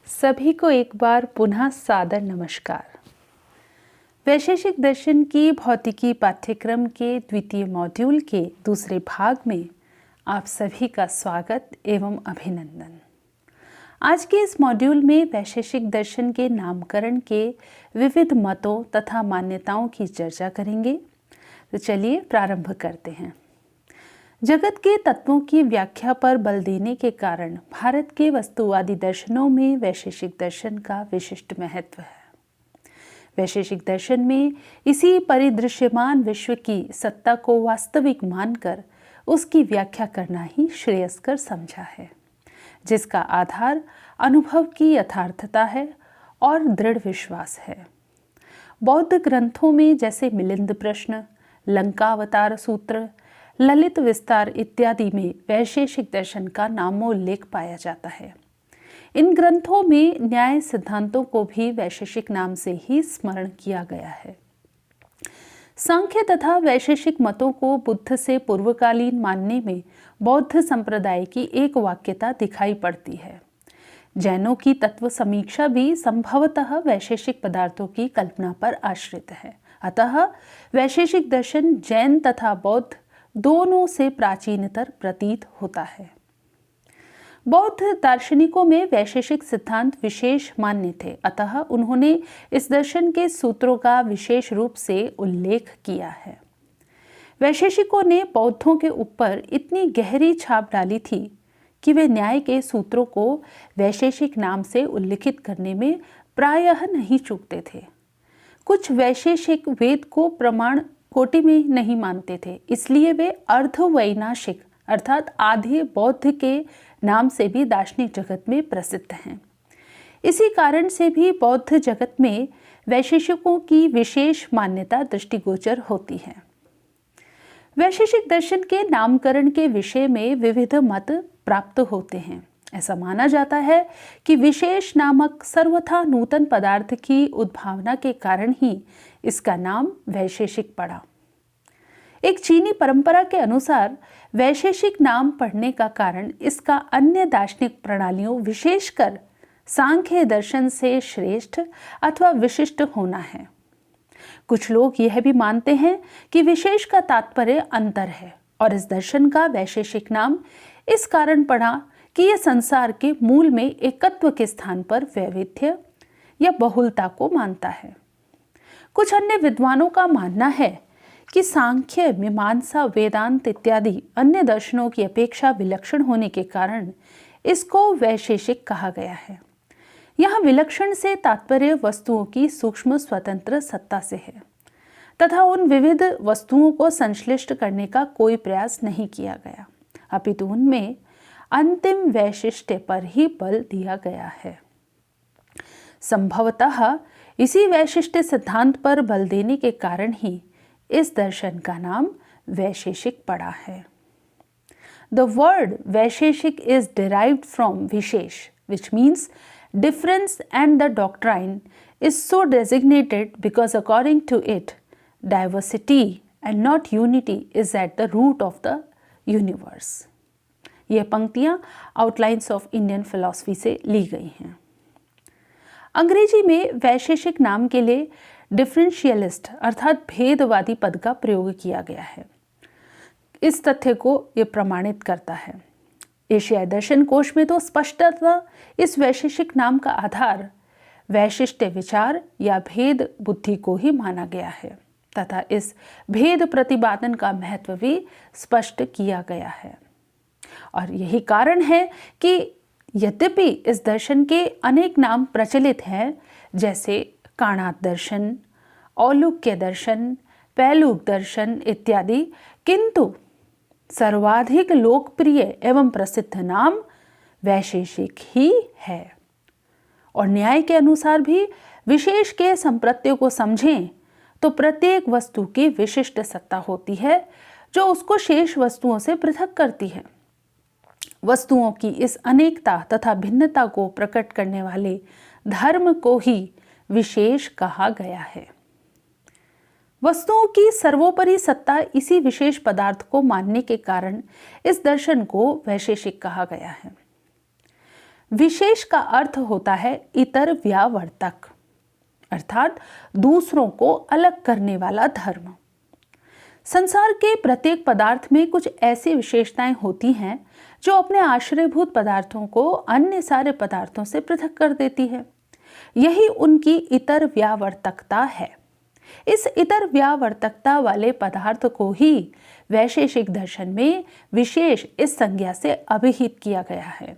सभी को एक बार पुनः सादर नमस्कार। वैशेषिक दर्शन की भौतिकी पाठ्यक्रम के द्वितीय मॉड्यूल के दूसरे भाग में आप सभी का स्वागत एवं अभिनंदन। आज के इस मॉड्यूल में वैशेषिक दर्शन के नामकरण के विविध मतों तथा मान्यताओं की चर्चा करेंगे। तो चलिए प्रारंभ करते हैं। जगत के तत्वों की व्याख्या पर बल देने के कारण भारत के वस्तुवादी दर्शनों में वैशेषिक दर्शन का विशिष्ट महत्व है। वैशेषिक दर्शन में इसी परिदृश्यमान विश्व की सत्ता को वास्तविक मानकर उसकी व्याख्या करना ही श्रेयस्कर समझा है, जिसका आधार अनुभव की यथार्थता है और दृढ़ विश्वास है। बौद्ध ग्रंथों में जैसे मिलिंद प्रश्न, लंकावतार सूत्र, ललित विस्तार इत्यादि में वैशेषिक दर्शन का नामोल्लेख पाया जाता है। इन ग्रंथों में न्याय सिद्धांतों को भी वैशेषिक नाम से ही स्मरण किया गया है। सांख्य तथा वैशेषिक मतों को बुद्ध से पूर्वकालीन मानने में बौद्ध संप्रदाय की एक वाक्यता दिखाई पड़ती है। जैनों की तत्व समीक्षा भी संभवतः वैशेषिक पदार्थों की कल्पना पर आश्रित है। अतः वैशेषिक दर्शन जैन तथा बौद्ध दोनों से प्राचीनतर प्रतीत होता है। बौद्ध दार्शनिकों में वैशेषिक सिद्धांत विशेष मान्य थे, अतः उन्होंने इस दर्शन के सूत्रों का विशेष रूप से उल्लेख किया है। वैशेषिकों ने बौद्धों के ऊपर इतनी गहरी छाप डाली थी कि वे न्याय के सूत्रों को वैशेषिक नाम से उल्लिखित करने में प्रायः नहीं चूकते थे। कुछ वैशेषिक वेद को प्रमाण कोटि में नहीं मानते थे, इसलिए वे अर्धवैनाशिक अर्थात आधे बौद्ध के नाम से भी दार्शनिक जगत में प्रसिद्ध हैं। इसी कारण से भी बौद्ध जगत में वैशेषिकों की विशेष मान्यता दृष्टिगोचर होती है। वैशेषिक दर्शन के नामकरण के विषय में विविध मत प्राप्त होते हैं। ऐसा माना जाता है कि विशेष नामक सर्वथा नूतन पदार्थ की उद्भावना के कारण ही इसका नाम वैशेषिक पड़ा। एक चीनी परंपरा के अनुसार वैशेषिक नाम पड़ने का कारण इसका अन्य दार्शनिक प्रणालियों विशेषकर सांख्य दर्शन से श्रेष्ठ अथवा विशिष्ट होना है। कुछ लोग यह भी मानते हैं कि विशेष का तात्पर्य अंतर है और इस दर्शन का वैशेषिक नाम इस कारण पड़ा कि यह संसार के मूल में एकत्व के स्थान पर वैविध्य या बहुलता को मानता है। कुछ अन्य विद्वानों का मानना है कि सांख्य, मीमांसा, वेदांत इत्यादि अन्य दर्शनों की अपेक्षा विलक्षण होने के कारण इसको वैशेषिक कहा गया है। यहाँ विलक्षण से तात्पर्य वस्तुओं की सूक्ष्म स्वतंत्र सत्ता से है तथा उन विविध वस्तुओं को संश्लिष्ट करने का कोई प्रयास नहीं किया गया, अपितु उनमें अंतिम वैशिष्ट्य पर ही बल दिया गया है। संभवतः इसी वैशिष्ट्य सिद्धांत पर बल देने के कारण ही इस दर्शन का नाम वैशेषिक पड़ा है। The word Vaisheshika is derived from wishes, which means difference, and the doctrine is so designated because according to it, diversity and not unity is at the root of the universe. यह पंक्तियां outlines of Indian philosophy से ली गई हैं। अंग्रेजी में वैशेषिक नाम के लिए डिफरेंशियलिस्ट अर्थात भेदवादी पद का प्रयोग किया गया है। इस तथ्य को यह प्रमाणित करता है। एशियाई दर्शन कोश में तो स्पष्टतः इस वैशेषिक नाम का आधार वैशिष्ट्य विचार या भेद बुद्धि को ही माना गया है तथा इस भेद प्रतिपादन का महत्व भी स्पष्ट किया गया है। और यही कारण है कि यद्यपि इस दर्शन के अनेक नाम प्रचलित हैं, जैसे काणात दर्शन, औलुक्य दर्शन, पैलुक दर्शन इत्यादि, किंतु सर्वाधिक लोकप्रिय एवं प्रसिद्ध नाम वैशेषिक ही है। और न्याय के अनुसार भी विशेष के संप्रत्यय को समझें तो प्रत्येक वस्तु की विशिष्ट सत्ता होती है जो उसको शेष वस्तुओं से पृथक करती है। वस्तुओं की इस अनेकता तथा भिन्नता को प्रकट करने वाले धर्म को ही विशेष कहा गया है। वस्तुओं की सर्वोपरि सत्ता इसी विशेष पदार्थ को मानने के कारण इस दर्शन को वैशेषिक कहा गया है। विशेष का अर्थ होता है इतर व्यावर्तक, अर्थात दूसरों को अलग करने वाला धर्म। संसार के प्रत्येक पदार्थ में कुछ ऐसी विशेषताएं होती हैं जो अपने आश्रयभूत पदार्थों को अन्य सारे पदार्थों से पृथक कर देती है। यही उनकी इतर व्यावर्तकता है। इस इतर व्यावर्तकता वाले पदार्थ को ही वैशेषिक दर्शन में विशेष इस संज्ञा से अभिहित किया गया है।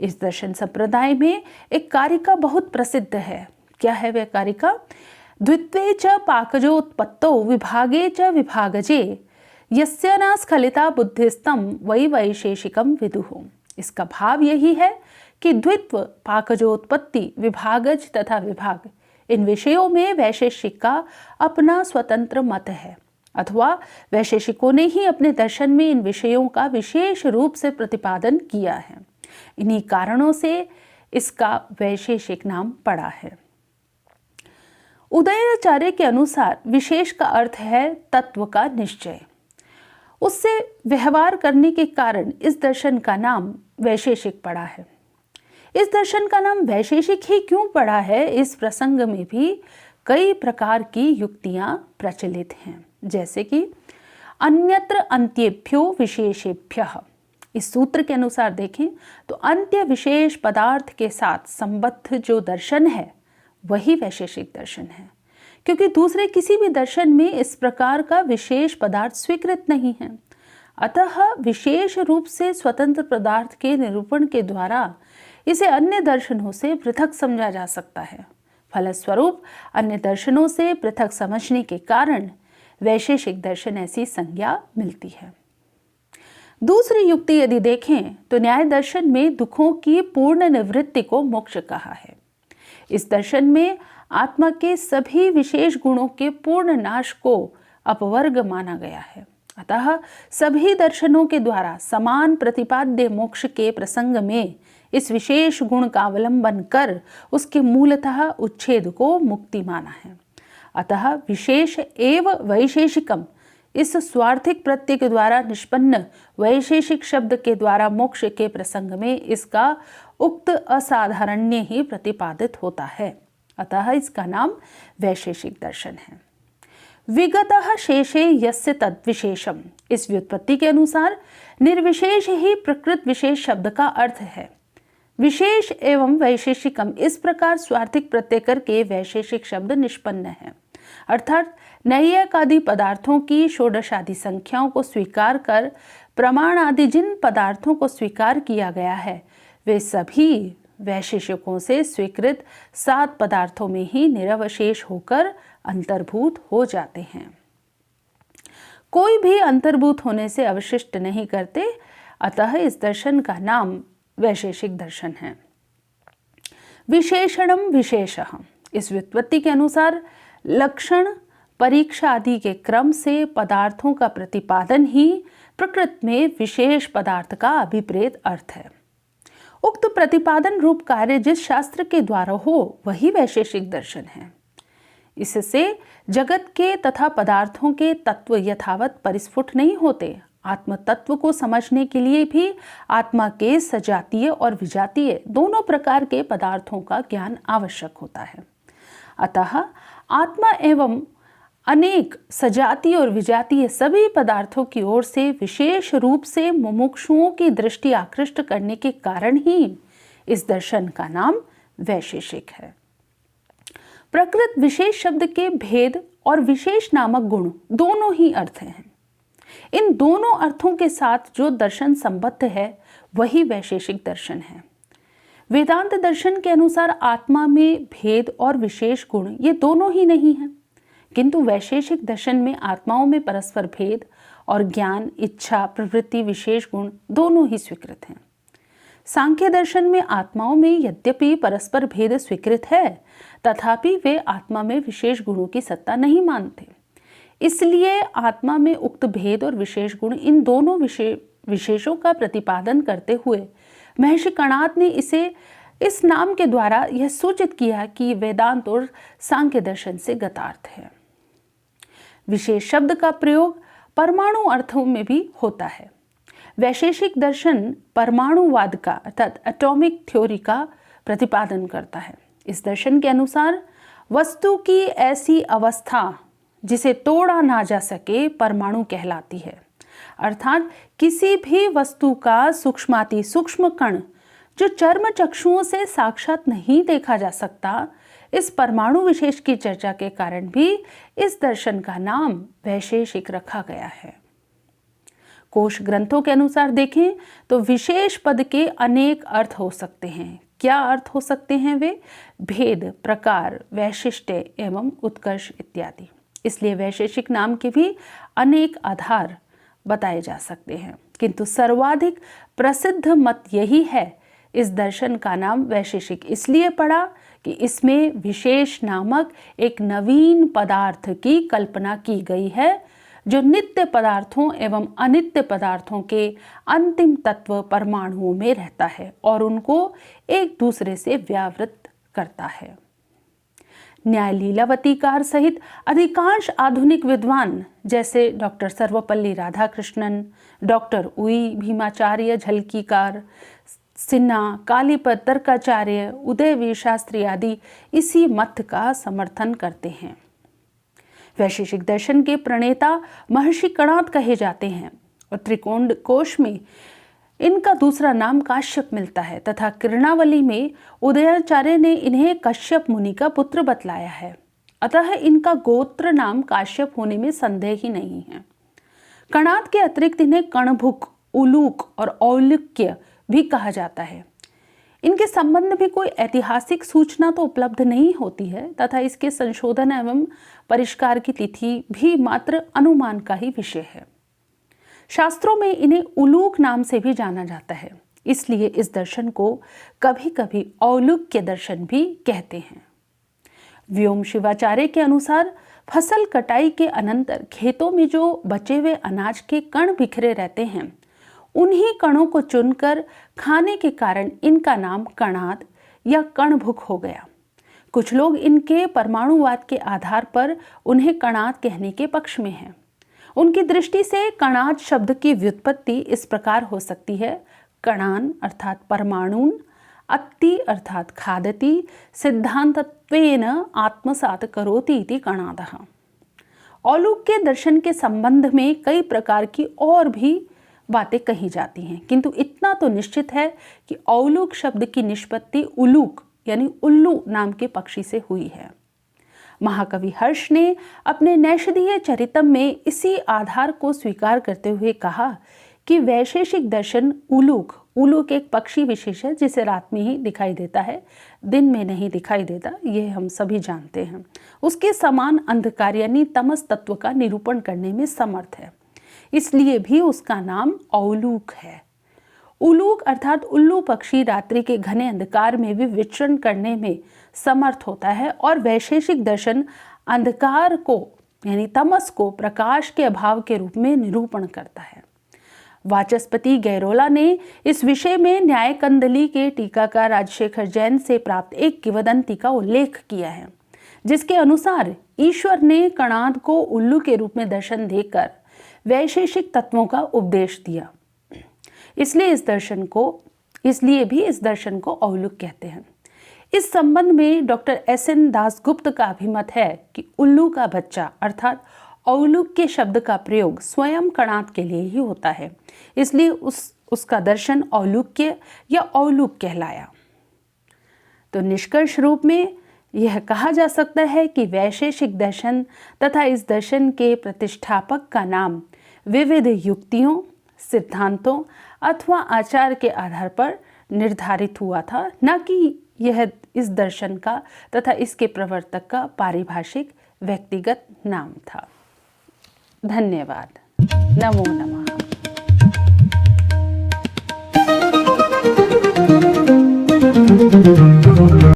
इस दर्शन संप्रदाय में एक कारिका बहुत प्रसिद्ध है। क्या है वह कारिका? द्वित्वे च पाकजोत्पत्तौ विभागे च विभागजे यस्य न स्खलिता बुद्धिस्तम वै वैशेषिकम विदुः। इसका भाव यही है कि द्वित्व, पाकजोत्पत्ति, विभागज तथा विभाग, इन विषयों में वैशेषिक का अपना स्वतंत्र मत है, अथवा वैशेषिकों ने ही अपने दर्शन में इन विषयों का विशेष रूप से प्रतिपादन किया है। इन्हीं कारणों से इसका वैशेषिक नाम पड़ा है। उदयनाचार्य के अनुसार विशेष का अर्थ है तत्व का निश्चय। उससे व्यवहार करने के कारण इस दर्शन का नाम वैशेषिक पड़ा है। इस दर्शन का नाम वैशेषिक ही क्यों पड़ा है, इस प्रसंग में भी कई प्रकार की युक्तियां प्रचलित हैं। जैसे कि अन्यत्र अंत्येभ्यो विशेषेभ्यः, इस सूत्र के अनुसार देखें तो अंत्य विशेष पदार्थ के साथ संबद्ध जो दर्शन है वही वैशेषिक दर्शन है, क्योंकि दूसरे किसी भी दर्शन में इस प्रकार का विशेष पदार्थ स्वीकृत नहीं है। अतः विशेष रूप से स्वतंत्र पदार्थ के निरूपण के द्वारा इसे अन्य दर्शनों से पृथक समझा जा सकता है। फलस्वरूप अन्य दर्शनों से पृथक समझने के कारण वैशेषिक दर्शन ऐसी संज्ञा मिलती है। दूसरी युक्ति यदि देखें तो न्याय दर्शन में दुखों की पूर्ण निवृत्ति को मोक्ष कहा है। इस दर्शन में आत्मा के सभी विशेष गुणों के पूर्ण नाश को अपवर्ग माना गया है। अतः सभी दर्शनों के द्वारा समान प्रतिपाद्य मोक्ष के प्रसंग में इस विशेष गुण का अवलंबन कर उसके मूलतः उच्छेद को मुक्ति माना है। अतः विशेष एव वैशेषिकम, इस स्वार्थिक प्रत्यय के द्वारा निष्पन्न वैशेषिक शब्द के द्वारा मोक्ष के प्रसंग में इसका उक्त असाधारण्य ही प्रतिपादित होता है। अतः इसका नाम वैशेषिक दर्शन है। विगतः शेषे यस्य तद्विशेषम, इस व्युत्पत्ति के अनुसार निर्विशेष ही प्रकृत विशेष शब्द का अर्थ है। विशेष एवं वैशेषिकम, इस प्रकार स्वार्थिक प्रत्यय करके वैशेषिक शब्द निष्पन्न है। अर्थात नैयायिक आदि पदार्थों की षोडशादि संख्याओं को स्वीकार कर प्रमाण आदि जिन पदार्थों को स्वीकार किया गया है वे सभी वैशेषिकों से स्वीकृत 7 पदार्थों में ही निरवशेष होकर अंतर्भूत हो जाते हैं। कोई भी अंतर्भूत होने से अवशिष्ट नहीं करते। अतः इस दर्शन का नाम वैशेषिक दर्शन है। विशेषणम विशेषः, इस व्युत्पत्ति के अनुसार लक्षण, परीक्षा आदि के क्रम से पदार्थों का प्रतिपादन ही प्रकृत में विशेष पदार्थ का अभिप्रेत अर्थ है। उक्त प्रतिपादन रूप कार्य जिस शास्त्र के द्वारा हो वही वैशेषिक दर्शन है। इससे जगत के तथा पदार्थों के तत्व यथावत परिस्फुट नहीं होते। आत्म तत्व को समझने के लिए भी आत्मा के सजातीय और विजातीय दोनों प्रकार के पदार्थों का ज्ञान आवश्यक होता है। अतः आत्मा एवं अनेक सजातीय और विजातीय सभी पदार्थों की ओर से विशेष रूप से मुमुक्षुओं की दृष्टि आकृष्ट करने के कारण ही इस दर्शन का नाम वैशेषिक है। प्रकृत विशेष शब्द के भेद और विशेष नामक गुण दोनों ही अर्थ हैं। इन दोनों अर्थों के साथ जो दर्शन संबद्ध है वही वैशेषिक दर्शन है। वेदांत दर्शन के अनुसार आत्मा में भेद और विशेष गुण ये दोनों ही नहीं हैं, किंतु वैशेषिक दर्शन में आत्माओं में परस्पर भेद और ज्ञान, इच्छा, प्रवृत्ति, विशेष गुण दोनों ही स्वीकृत हैं। सांख्य दर्शन में आत्माओं में यद्यपि परस्पर भेद स्वीकृत है तथापि वे आत्मा में विशेष गुणों की सत्ता नहीं मानते। इसलिए आत्मा में उक्त भेद और विशेष गुण इन दोनों विशेषों का प्रतिपादन करते हुए महर्षि कणाद ने इसे इस नाम के द्वारा यह सूचित किया कि वेदांत और सांख्य दर्शन से गतार्थ है। विशेष शब्द का प्रयोग परमाणु अर्थों में भी होता है। वैशेषिक दर्शन परमाणुवाद का अर्थात एटॉमिक थ्योरी का प्रतिपादन करता है। इस दर्शन के अनुसार वस्तु की ऐसी अवस्था जिसे तोड़ा ना जा सके परमाणु कहलाती है। अर्थात किसी भी वस्तु का सूक्ष्माति सूक्ष्म कण जो चर्म चक्षुओं से साक्षात नहीं देखा जा सकता, इस परमाणु विशेष की चर्चा के कारण भी इस दर्शन का नाम वैशेषिक रखा गया है। कोश ग्रंथों के अनुसार देखें तो विशेष पद के अनेक अर्थ हो सकते हैं। क्या अर्थ हो सकते हैं वे? भेद, प्रकार, वैशिष्ट्य एवं उत्कर्ष इत्यादि। इसलिए वैशेषिक नाम के भी अनेक आधार बताए जा सकते हैं, किंतु सर्वाधिक प्रसिद्ध मत यही है, इस दर्शन का नाम वैशेषिक इसलिए पड़ा कि इसमें विशेष नामक एक नवीन पदार्थ की कल्पना की गई है जो नित्य पदार्थों एवं अनित्य पदार्थों के अंतिम तत्व परमाणुओं में रहता है और उनको एक दूसरे से व्यावृत करता है। न्याय लीलावतीकार सहित अधिकांश आधुनिक विद्वान जैसे डॉक्टर सर्वपल्ली राधाकृष्णन, डॉक्टर उई भीमाचार्य झलकीकार, सिन्हा, कालीपद तर्काचार्य, उदयवीर शास्त्री आदि इसी मत का समर्थन करते हैं। वैशेषिक दर्शन के प्रणेता महर्षि कणाद कहे जाते हैं और त्रिकोण कोश में इनका दूसरा नाम काश्यप मिलता है तथा किरणावली में उदयाचार्य ने इन्हें कश्यप मुनि का पुत्र बतलाया है। अतः इनका गोत्र नाम काश्यप होने में संदेह ही नहीं है। कणाद के अतिरिक्त इन्हें कणभुक, उलूक और औलुक्य भी कहा जाता है। इनके संबंध में कोई ऐतिहासिक सूचना तो उपलब्ध नहीं होती है तथा इसके संशोधन एवं परिष्कार की तिथि भी मात्र अनुमान का ही विषय है। शास्त्रों में इन्हें उलूक नाम से भी जाना जाता है, इसलिए इस दर्शन को कभी कभी औलुक्य दर्शन भी कहते हैं। व्योम शिवाचार्य के अनुसार फसल कटाई के अनंतर खेतों में जो बचे हुए अनाज के कण बिखरे रहते हैं, उन्हीं कणों को चुनकर खाने के कारण इनका नाम कणाद या कणभुक हो गया। कुछ लोग इनके परमाणुवाद के आधार पर उन्हें कणाद कहने के पक्ष में हैं। उनकी दृष्टि से कणाद शब्द की व्युत्पत्ति इस प्रकार हो सकती है: कणान अर्थात परमाणुन, अत्ति अर्थात खादति, सिद्धांतत्वेन आत्मसात करोति इति कणादः। औलुक्य दर्शन के संबंध में कई प्रकार की और भी बातें कही जाती हैं, किंतु इतना तो निश्चित है कि औलुक शब्द की निष्पत्ति उलूक यानी उल्लू नाम के पक्षी से हुई है। महाकवि हर्ष ने अपने नैषधीय चरितम में इसी आधार को स्वीकार करते हुए कहा कि वैशेषिक दर्शन उलूक एक पक्षी विशेष है जिसे रात में ही दिखाई देता है, दिन में नहीं दिखाई देता, ये हम सभी जानते हैं। उसके समान अंधकार यानी तमस तत्व का निरूपण करने में समर्थ है, इसलिए भी उसका नाम औलूक है। उलूक अर्थात उल्लू पक्षी रात्रि के घने अंधकार में भी विचरण करने में समर्थ होता है और वैशेषिक दर्शन अंधकार को यानी तमस को प्रकाश के अभाव के रूप में निरूपण करता है। वाचस्पति गैरोला ने इस विषय में न्याय कंदली के टीकाकार राजशेखर जैन से प्राप्त एक किंवदंती का उल्लेख किया है, जिसके अनुसार ईश्वर ने कणाद को उल्लू के रूप में दर्शन देकर वैशेषिक तत्वों का उपदेश दिया। इसलिए भी इस दर्शन को औलुक कहते हैं। इस संबंध में डॉक्टर एस.एन. दासगुप्त का अभिमत है कि उल्लू का बच्चा अर्थात औलुक के शब्द का प्रयोग स्वयं कणाद के लिए ही होता है, इसलिए उसका दर्शन औलुक्य या औलुक कहलाया। तो निष्कर्ष रूप में यह कहा जा सकता है कि वैशेषिक दर्शन तथा इस दर्शन के प्रतिष्ठापक का नाम विविध युक्तियों, सिद्धांतों अथवा आचार के आधार पर निर्धारित हुआ था, न कि यह इस दर्शन का तथा इसके प्रवर्तक का पारिभाषिक व्यक्तिगत नाम था। धन्यवाद। नमो नमः।